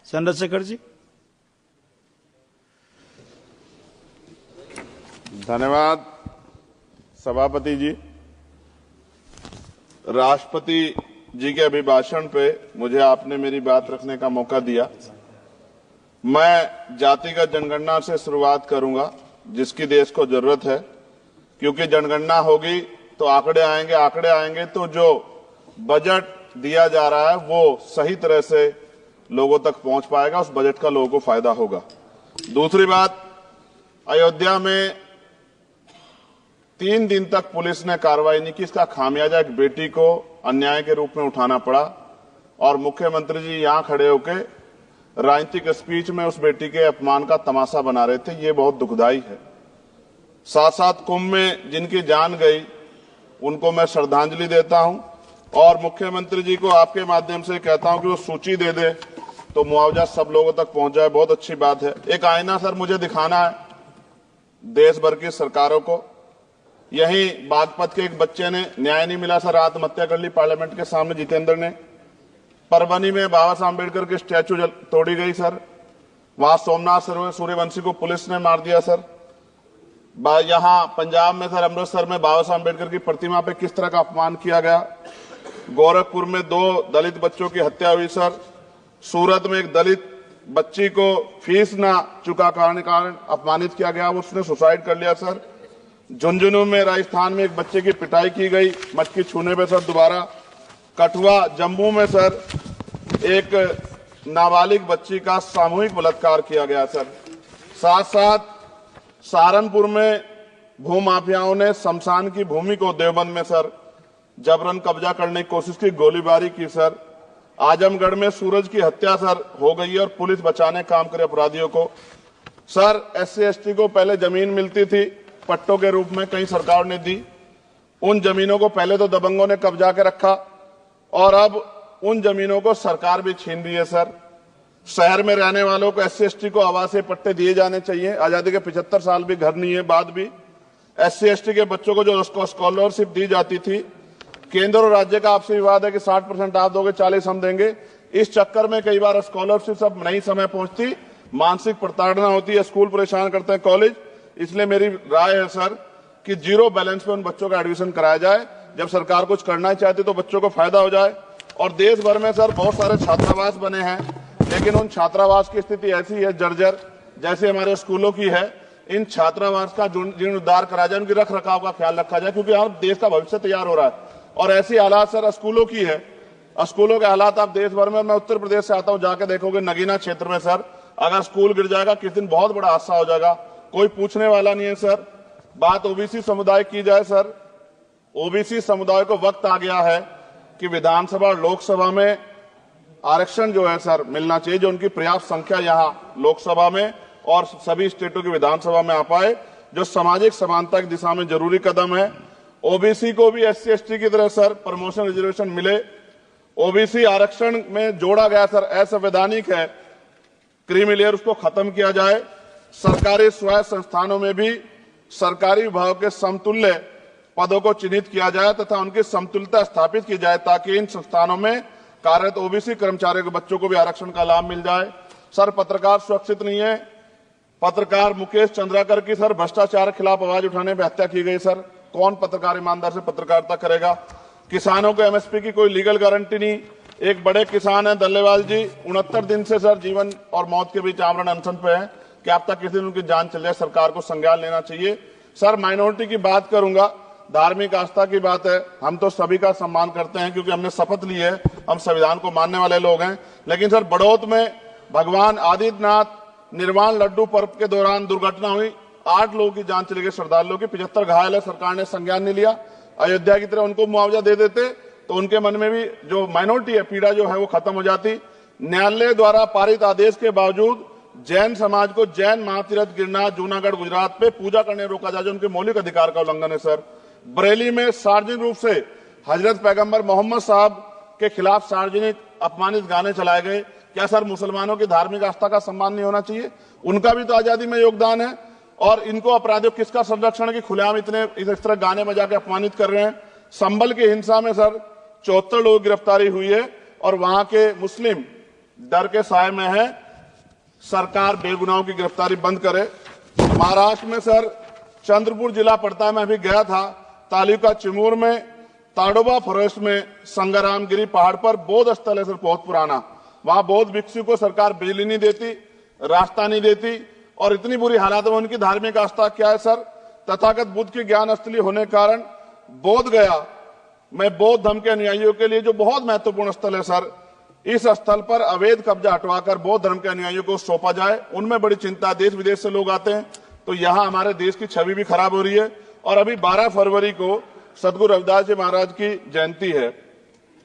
चंद्रशेखर जी। धन्यवाद सभापति जी। राष्ट्रपति जी के अभिभाषण पे मुझे आपने मेरी बात रखने का मौका दिया। मैं जातिगत जनगणना से शुरुआत करूंगा जिसकी देश को जरूरत है, क्योंकि जनगणना होगी तो आंकड़े आएंगे तो जो बजट दिया जा रहा है वो सही तरह से लोगों तक पहुंच पाएगा, उस बजट का लोगों को फायदा होगा। दूसरी बात, अयोध्या में 3 दिन तक पुलिस ने कार्रवाई नहीं की। इसका खामियाजा एक बेटी को अन्याय के रूप में उठाना पड़ा और मुख्यमंत्री जी यहां खड़े होकर राजनीतिक स्पीच में उस बेटी के अपमान का तमाशा बना रहे थे। ये बहुत दुखदाई है। साथ साथ कुंभ में जिनकी जान गई उनको मैं श्रद्धांजलि देता हूं और मुख्यमंत्री जी को आपके माध्यम से कहता हूं कि वो सूची दे दे तो मुआवजा सब लोगों तक पहुंच जाए। बहुत अच्छी बात है। एक आईना सर मुझे दिखाना है देश भर की सरकारों को। यही बागपत के एक बच्चे ने न्याय नहीं मिला सर, आत्महत्या कर ली पार्लियामेंट के सामने, जितेंद्र ने। परभनी में बाबा साहब अम्बेडकर की स्टैचू तोड़ी गई सर, वहां सोमनाथ सूर्यवंशी को पुलिस ने मार दिया सर। यहां पंजाब में सर, अमृतसर में बाबा साहब अम्बेडकर की प्रतिमा पे किस तरह का अपमान किया गया। गोरखपुर में 2 दलित बच्चों की हत्या हुई सर। सूरत में एक दलित बच्ची को फीस ना चुका कारण अपमानित किया गया, उसने सुसाइड कर लिया सर। झुंझुनू में राजस्थान में एक बच्चे की पिटाई की गई मटकी छूने पे सर दोबारा। कठुआ जम्मू में सर एक नाबालिग बच्ची का सामूहिक बलात्कार किया गया सर। साथ साथ सहारनपुर में भूमाफियाओं ने शमशान की भूमि को देवबंद में सर जबरन कब्जा करने की कोशिश की, गोलीबारी की सर। आजमगढ़ में सूरज की हत्या सर हो गई और पुलिस बचाने काम करे अपराधियों को। सर SC/ST को पहले जमीन मिलती थी पट्टों के रूप में, कई सरकार ने दी। उन जमीनों को पहले तो दबंगों ने कब्जा के रखा और अब उन जमीनों को सरकार भी छीन रही है सर। शहर में रहने वालों को SC/ST को आवासीय पट्टे दिए जाने चाहिए। आजादी के 75 साल भी घर नहीं है, बाद भी SC/ST के बच्चों को जो स्कॉलरशिप दी जाती थी, केंद्र और राज्य का आपसी विवाद है कि 60% आप दोगे, 40 हम देंगे। इस चक्कर में कई बार स्कॉलरशिप सब नहीं समय पहुंचती, मानसिक प्रताड़ना होती है, स्कूल परेशान करते हैं, कॉलेज। इसलिए मेरी राय है सर कि 0 बैलेंस पे उन बच्चों का एडमिशन कराया जाए। जब सरकार कुछ करना ही चाहती तो बच्चों को फायदा हो जाए। और देश भर में सर बहुत सारे छात्रावास बने हैं, लेकिन उन छात्रावास की स्थिति ऐसी है जर्जर, जैसे हमारे स्कूलों की है। इन छात्रावास का जीर्णोद्धार करा जाए, उनकी रख रखाव का ख्याल रखा जाए, क्योंकि यहाँ देश का भविष्य तैयार हो रहा है। और ऐसी हालात सर स्कूलों की है। स्कूलों के हालात आप देश भर में, मैं उत्तर प्रदेश से आता हूँ, जाके देखोगे नगीना क्षेत्र में सर अगर स्कूल गिर जाएगा किस दिन बहुत बड़ा हादसा हो जाएगा, कोई पूछने वाला नहीं है सर। बात ओबीसी समुदाय की जाए सर, ओबीसी समुदाय को वक्त आ गया है कि विधानसभा और लोकसभा में आरक्षण जो है सर मिलना चाहिए, जो उनकी पर्याप्त संख्या यहाँ लोकसभा में और सभी स्टेटों की विधानसभा में आ पाए, जो सामाजिक समानता की दिशा में जरूरी कदम है। ओबीसी को भी SC/ST की तरह सर प्रमोशन रिजर्वेशन मिले। ओबीसी आरक्षण में जोड़ा गया सर असंवैधानिक है, क्रीमी लेयर, उसको खत्म किया जाए। सरकारी स्वायत्त संस्थानों में भी सरकारी विभाग के समतुल्य पदों को चिन्हित किया जाए तथा उनकी समतुल्यता स्थापित की जाए, ताकि इन संस्थानों में कार्यरत ओबीसी कर्मचारियों के बच्चों को भी आरक्षण का लाभ मिल जाए। सर पत्रकार सुरक्षित नहीं है। पत्रकार मुकेश चंद्राकर की सर भ्रष्टाचार के खिलाफ आवाज उठाने पर हत्या की गई सर। कौन पत्रकार ईमानदार से पत्रकारिता करेगा। किसानों को MSP की कोई लीगल गारंटी नहीं। एक बड़े किसान है दल्लेवाल जी, 69 दिन से सर जीवन और मौत के बीच आमरण अनशन पे है। क्या अब तक किसी दिन उनकी जान चल जाए, सरकार को संज्ञान लेना चाहिए। सर माइनॉरिटी की बात करूंगा, धार्मिक आस्था की बात है, हम तो सभी का सम्मान करते हैं क्योंकि हमने शपथ ली है, हम संविधान को मानने वाले लोग हैं। लेकिन सर बड़ौत में भगवान आदित्यनाथ निर्वाण लड्डू पर्व के दौरान दुर्घटना हुई, 8 लोगों की जान चली गई, श्रद्धालुओं की 75 घायल है, सरकार ने संज्ञान नहीं लिया। अयोध्या की तरह उनको मुआवजा दे देते तो उनके मन में भी जो माइनॉरिटी है पीड़ा जो है वो खत्म हो जाती। न्यायालय द्वारा पारित आदेश के बावजूद जैन समाज को जैन महातीर्थ गिरनार जूनागढ़ गुजरात पे पूजा करने रोका जाए, जो उनके मौलिक अधिकार का उल्लंघन है सर। बरेली में सार्वजनिक रूप से हजरत पैगंबर मोहम्मद साहब के खिलाफ सार्वजनिक अपमानित गाने चलाए गए। क्या सर मुसलमानों की धार्मिक आस्था का सम्मान नहीं होना चाहिए? उनका भी तो आजादी में योगदान है। और इनको अपराधियों किसका संरक्षण है कि खुलेआम इतने इस तरह गाने बजा के अपमानित कर रहे हैं। संभल की हिंसा में सर 74 लोगों की गिरफ्तारी हुई है और वहां के मुस्लिम डर के साए में है। सरकार बेगुनाहों की गिरफ्तारी बंद करे। महाराष्ट्र में सर चंद्रपुर जिला पड़ता है, मैं अभी गया था, तालुका चिमूर में ताडोबा फॉरेस्ट में संग्रामगिरी पहाड़ पर बौद्ध स्थल है सर, बहुत पुराना। वहां बौद्ध भिक्षु को सरकार बिजली नहीं देती, रास्ता नहीं देती, और इतनी बुरी हालात में उनकी धार्मिक आस्था क्या है सर, तथागत बुद्ध की ज्ञान स्थली होने के कारण बोध गया में बौद्ध धर्म के अनुयायियों के लिए जो बहुत महत्वपूर्ण स्थल है सर, इस स्थल पर अवैध कब्जा हटवाकर बौद्ध धर्म के अनुयायियों को सौंपा जाए। उनमें बड़ी चिंता, देश विदेश से लोग आते हैं, तो यहाँ हमारे देश की छवि भी खराब हो रही है। और अभी 12 फरवरी को सदगुरु रविदास जी महाराज की जयंती है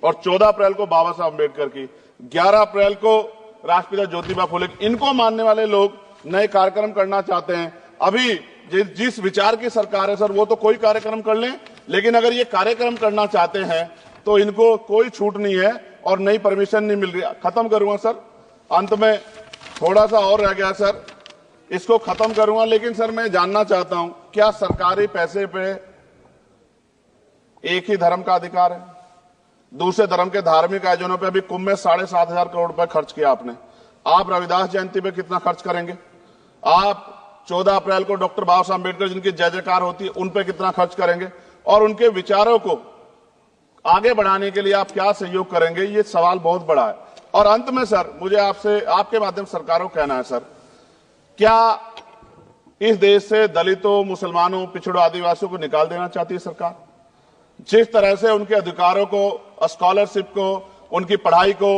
और 14 अप्रैल को बाबा साहब अम्बेडकर की, 11 अप्रैल को राष्ट्रपिता ज्योतिबा फुले। इनको मानने वाले लोग नए कार्यक्रम करना चाहते हैं। अभी जिस विचार की सरकार है सर, वो तो कोई कार्यक्रम कर लें, लेकिन अगर ये कार्यक्रम करना चाहते हैं तो इनको कोई छूट नहीं है और नई परमिशन नहीं मिल रही। खत्म करूंगा सर, अंत में थोड़ा सा और रह गया सर, इसको खत्म करूंगा। लेकिन सर मैं जानना चाहता हूं, क्या सरकारी पैसे पे एक ही धर्म का अधिकार है? दूसरे धर्म के धार्मिक आयोजनों पे अभी कुंभ में 7,500 करोड़ रुपए खर्च किया आपने। आप रविदास जयंती पे कितना खर्च करेंगे? आप 14 अप्रैल को डॉक्टर बाबा साहब अम्बेडकर जिनकी जय जयकार होती है, उन पे कितना खर्च करेंगे? और उनके विचारों को आगे बढ़ाने के लिए आप क्या सहयोग करेंगे? ये सवाल बहुत बड़ा है। और अंत में सर मुझे आपसे, आपके माध्यम से सरकारों को कहना है सर, क्या इस देश से दलितों, मुसलमानों, पिछड़ों, आदिवासियों को निकाल देना चाहती है सरकार? जिस तरह से उनके अधिकारों को, स्कॉलरशिप को, उनकी पढ़ाई को,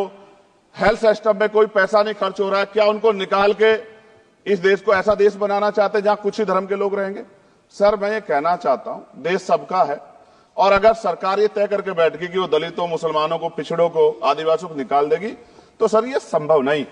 हेल्थ सिस्टम में कोई पैसा नहीं खर्च हो रहा है, क्या उनको निकाल के इस देश को ऐसा देश बनाना चाहते हैं जहां कुछ ही धर्म के लोग रहेंगे? सर मैं ये कहना चाहता हूं, देश सबका है, और अगर सरकार ये तय करके बैठ गई कि वो दलितों, मुसलमानों को, पिछड़ों को, आदिवासियों को निकाल देगी, तो सर ये संभव नहीं।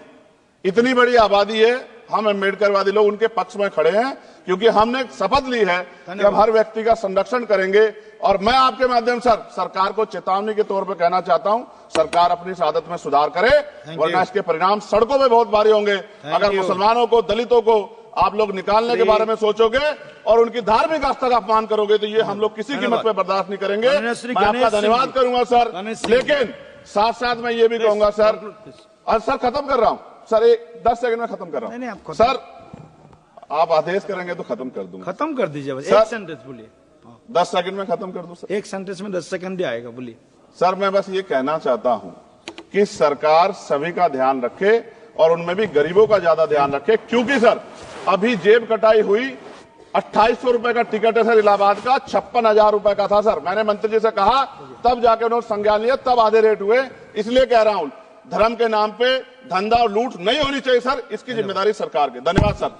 इतनी बड़ी आबादी है, हम अम्बेडकरवादी लोग उनके पक्ष में खड़े हैं, क्योंकि हमने शपथ ली है कि हम हर व्यक्ति का संरक्षण करेंगे। और मैं आपके माध्यम से सरकार को चेतावनी के तौर पर कहना चाहता हूं, सरकार अपनी इस आदत में सुधार करे, वरना इसके परिणाम सड़कों में बहुत भारी होंगे। अगर मुसलमानों को, दलितों को आप लोग निकालने के बारे में सोचोगे और उनकी धार्मिक आस्था का अपमान करोगे, तो ये हम लोग किसी कीमत पे बर्दाश्त नहीं करेंगे। मैं आपका धन्यवाद करूंगा सर, लेकिन साथ साथ मैं ये भी कहूंगा सर, और सर खत्म कर रहा हूं सर, 10 सेकंड में खत्म कर रहा हूं सर, आप आदेश करेंगे तो खत्म कर दूंगा। खत्म कर दीजिए, एक सेंटेंस बोलिए। 10 सेकंड में खत्म कर दूं सर, एक सेंटेंस में 10 सेकंड भी आएगा, बोलिए सर। मैं बस ये कहना चाहता हूं कि सरकार सभी का ध्यान रखे और उनमें भी गरीबों का ज्यादा ध्यान रखे, क्योंकि सर अभी जेब कटाई हुई, 2800 रुपए का टिकट है सर इलाहाबाद का, 56,000 रुपए का था सर। मैंने मंत्री जी से कहा, तब जाके उन्होंने संज्ञान लिया, तब आधे रेट हुए। इसलिए कह रहा हूं, धर्म के नाम पे धंधा और लूट नहीं होनी चाहिए सर, इसकी जिम्मेदारी सरकार की। धन्यवाद सर।